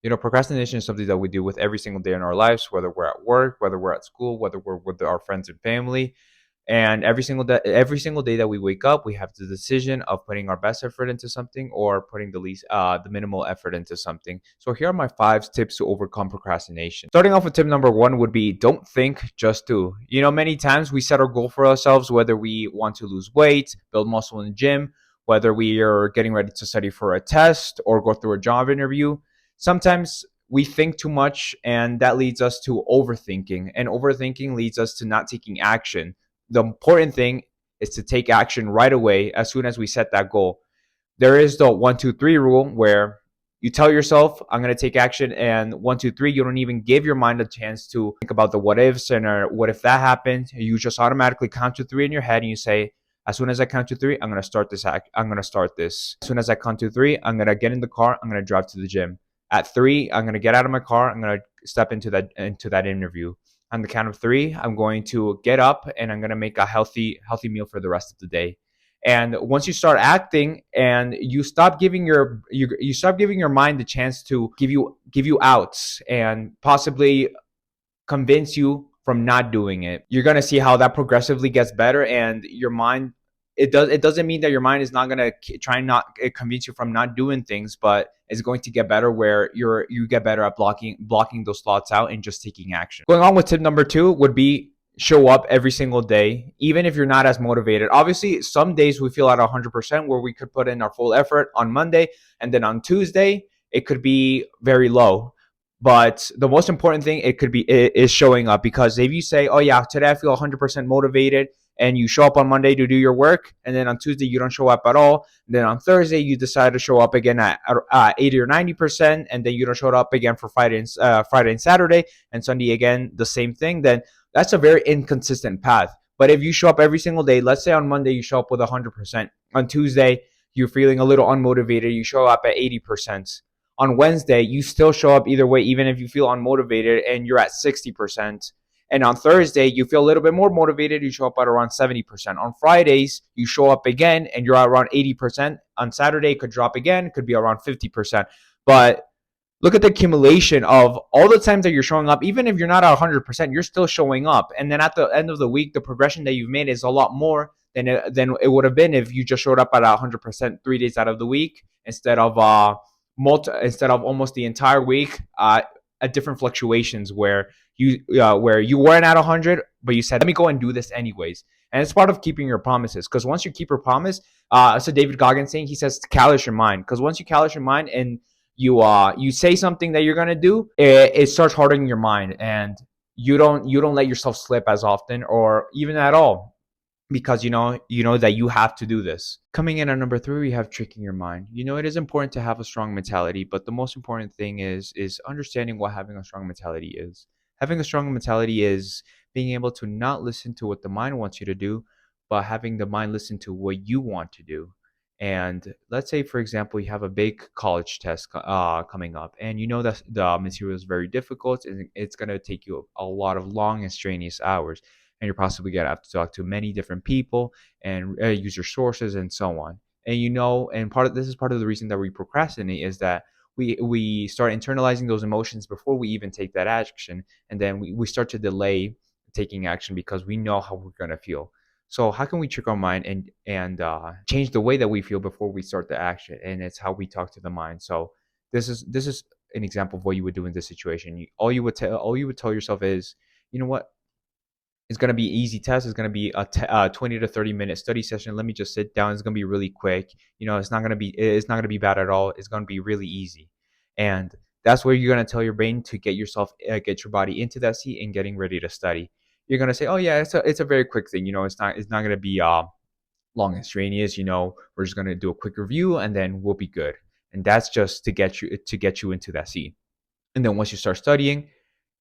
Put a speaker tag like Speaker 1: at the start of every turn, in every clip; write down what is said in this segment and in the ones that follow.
Speaker 1: Procrastination is something that we do with every single day in our lives, whether we're at work, whether we're at school, whether we're with our friends and family. And every single day that we wake up, we have the decision of putting our best effort into something or putting the minimal effort into something. So here are my 5 tips to overcome procrastination. Starting off with tip number 1 would be don't think, just do. Many times we set our goal for ourselves, whether we want to lose weight, build muscle in the gym, whether we are getting ready to study for a test or go through a job interview. Sometimes we think too much, and that leads us to overthinking, and overthinking leads us to not taking action. The important thing is to take action right away as soon as we set that goal. There is the 1, 2, 3 rule where you tell yourself, I'm going to take action, and 1, 2, 3, you don't even give your mind a chance to think about the what ifs and what if that happened. You just automatically count to 3 in your head and you say, as soon as I count to 3, I'm going to start this I'm going to start this. As soon as I count to 3, I'm going to get in the car, I'm going to drive to the gym. At 3, I'm going to get out of my car, I'm going to step into that interview. On the count of 3, I'm going to get up and I'm going to make a healthy meal for the rest of the day. And once you start acting and you stop giving your mind the chance to give you outs and possibly convince you from not doing it, you're going to see how that progressively gets better. And your mind, it doesn't mean that your mind is not going to try and not convince you from not doing things, but it's going to get better where you get better at blocking those thoughts out and just taking action. Going on with tip number 2 would be show up every single day, even if you're not as motivated. Obviously, some days we feel at 100% where we could put in our full effort on Monday, and then on Tuesday it could be very low. But the most important thing is showing up, because if you say, "Oh yeah, today I feel 100% motivated," and you show up on Monday to do your work, and then on Tuesday you don't show up at all, and then on Thursday you decide to show up again at 80 or 90%, and then you don't show up again for Friday and Saturday, and Sunday again the same thing, then that's a very inconsistent path. But if you show up every single day, let's say on Monday you show up with 100%, on Tuesday you're feeling a little unmotivated, you show up at 80%. On Wednesday, you still show up either way, even if you feel unmotivated and you're at 60%. And on Thursday, you feel a little bit more motivated, you show up at around 70%. On Fridays, you show up again and you're at around 80%. On Saturday, it could drop again, it could be around 50%. But look at the accumulation of all the times that you're showing up. Even if you're not at 100%, you're still showing up. And then at the end of the week, the progression that you've made is a lot more than it would have been if you just showed up at 100% 3 days out of the week instead of almost the entire week at different fluctuations where you weren't at 100, but you said, let me go and do this anyways. And it's part of keeping your promises, because once you keep your promise, so David Goggins saying, he says, callous your mind, because once you callous your mind and you say something that you're gonna do, it starts hardening your mind, and you don't let yourself slip as often or even at all, because you know that you have to do this. Coming in at number 3, we have tricking your mind. It is important to have a strong mentality, but the most important thing is understanding what having a strong mentality is. Having a strong mentality is being able to not listen to what the mind wants you to do, but having the mind listen to what you want to do. And let's say, for example, you have a big college test coming up, and you know that the material is very difficult, and it's going to take you a lot of long and strenuous hours, and you're possibly going to have to talk to many different people and use your sources and so on. And this is part of the reason that we procrastinate, is that we start internalizing those emotions before we even take that action, and then we start to delay taking action because we know how we're going to feel. So how can we trick our mind and change the way that we feel before we start the action? And it's how we talk to the mind. So this is an example of what you would do in this situation. All you would tell yourself is, you know what, it's going to be easy test. It's going to be a 20 to 30 minute study session. Let me just sit down. It's going to be really quick. It's not going to be bad at all. It's going to be really easy. And that's where you're going to tell your brain to get your body into that seat and getting ready to study. You're going to say, oh yeah, it's a very quick thing. It's not going to be long and strenuous. We're just going to do a quick review and then we'll be good. And that's just to get you into that seat. And then once you start studying,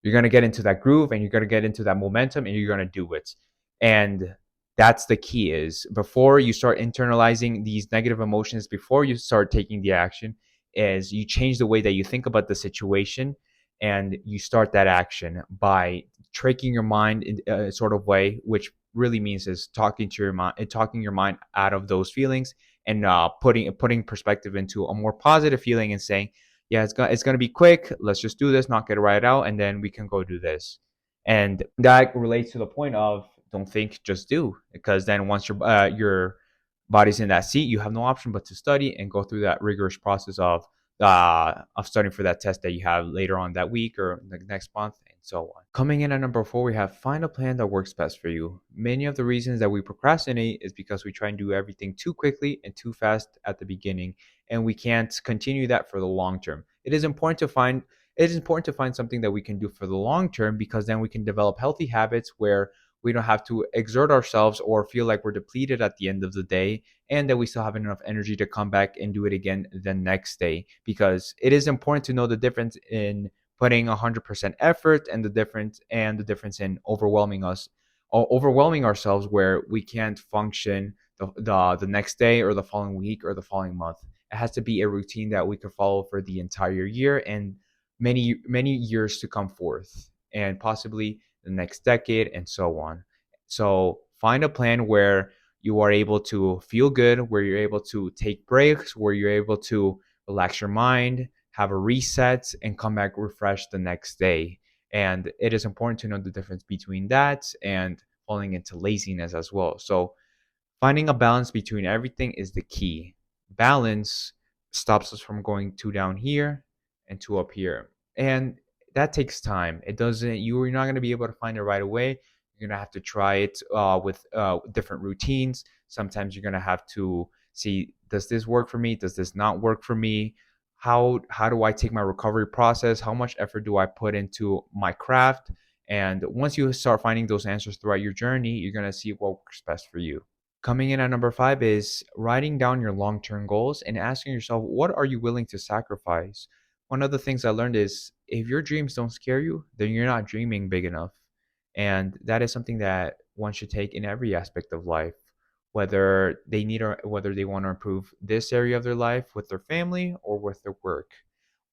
Speaker 1: you're going to get into that groove and you're going to get into that momentum and you're going to do it. And that's the key, is before you start internalizing these negative emotions, before you start taking the action, is you change the way that you think about the situation, and you start that action by tricking your mind in a sort of way, which really means is talking your mind out of those feelings, and putting perspective into a more positive feeling and saying, yeah, it's gonna be quick. Let's just do this, knock it right out, and then we can go do this. And that relates to the point of don't think, just do. Because then once your body's in that seat, you have no option but to study and go through that rigorous process of studying for that test that you have later on that week or the next month, and so on. Coming in at number 4, we have find a plan that works best for you. Many of the reasons that we procrastinate is because we try and do everything too quickly and too fast at the beginning, and we can't continue that for the long term. It is important to find something that we can do for the long term, because then we can develop healthy habits where we don't have to exert ourselves or feel like we're depleted at the end of the day, and that we still have enough energy to come back and do it again the next day. Because it is important to know the difference in putting 100% effort and the difference in overwhelming ourselves, where we can't function the next day or the following week or the following month. It has to be a routine that we can follow for the entire year and many years to come forth, and possibly the next decade, and so on. So find a plan where you are able to feel good, where you're able to take breaks, where you're able to relax your mind, have a reset, and come back refreshed the next day. And it is important to know the difference between that and falling into laziness as well. So finding a balance between everything is the key. Balance stops us from going too down here and too up here. And that takes time. It doesn't, you're not going to be able to find it right away. You're going to have to try it with different routines. Sometimes you're going to have to see, does this work for me? Does this not work for me? How do I take my recovery process? How much effort do I put into my craft? And once you start finding those answers throughout your journey, you're going to see what works best for you. Coming in at number 5 is writing down your long term goals and asking yourself, what are you willing to sacrifice? One of the things I learned is if your dreams don't scare you, then you're not dreaming big enough. And that is something that one should take in every aspect of life, whether they need or whether they want to improve this area of their life with their family or with their work.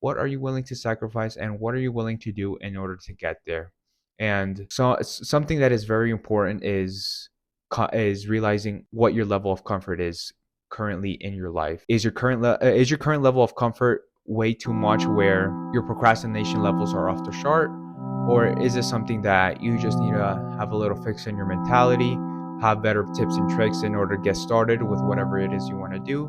Speaker 1: What are you willing to sacrifice and what are you willing to do in order to get there? And so something that is very important is realizing what your level of comfort is currently in your life. Is your current level of comfort way too much where your procrastination levels are off the chart, or is it something that you just need to have a little fix in your mentality, have better tips and tricks in order to get started with whatever it is you want to do,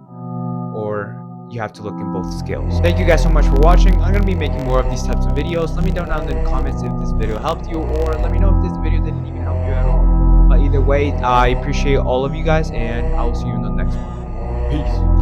Speaker 1: or you have to look in both skills. Thank you guys so much for watching. I'm going to be making more of these types of videos. Let me know down in the comments if this video helped you, or let me know if this video didn't even help you at all. But either way, I appreciate all of you guys, and I will see you in the next one. Peace.